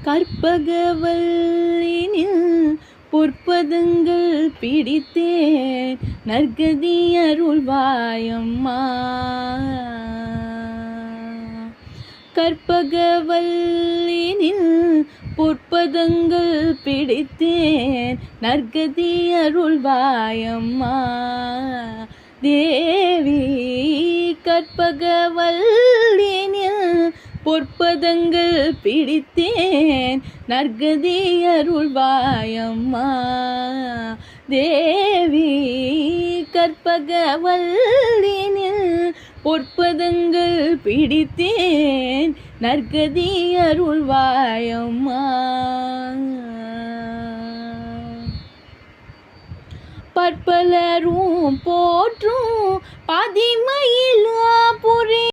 கற்பகவல்லினில் பொற்பதங்கள் பிடித்தேன் நற்கதி அருள்வாயம்மா. கற்பகவல்லினில் பொற்பதங்கள் பிடித்தேன் நற்கதி அருள்வாயம்மா. தேவி கற்பகவல்லினில் பொற்பதங்கள் பிடித்தேன் நற்கதி அருள்வாயம்மா. தேவி கற்பகவல்லினில் பொற்பதங்கள் பிடித்தேன் நற்கதி அருள்வாயம்மா. பற்பலரும் போற்றும் பதிமயிலாபுரி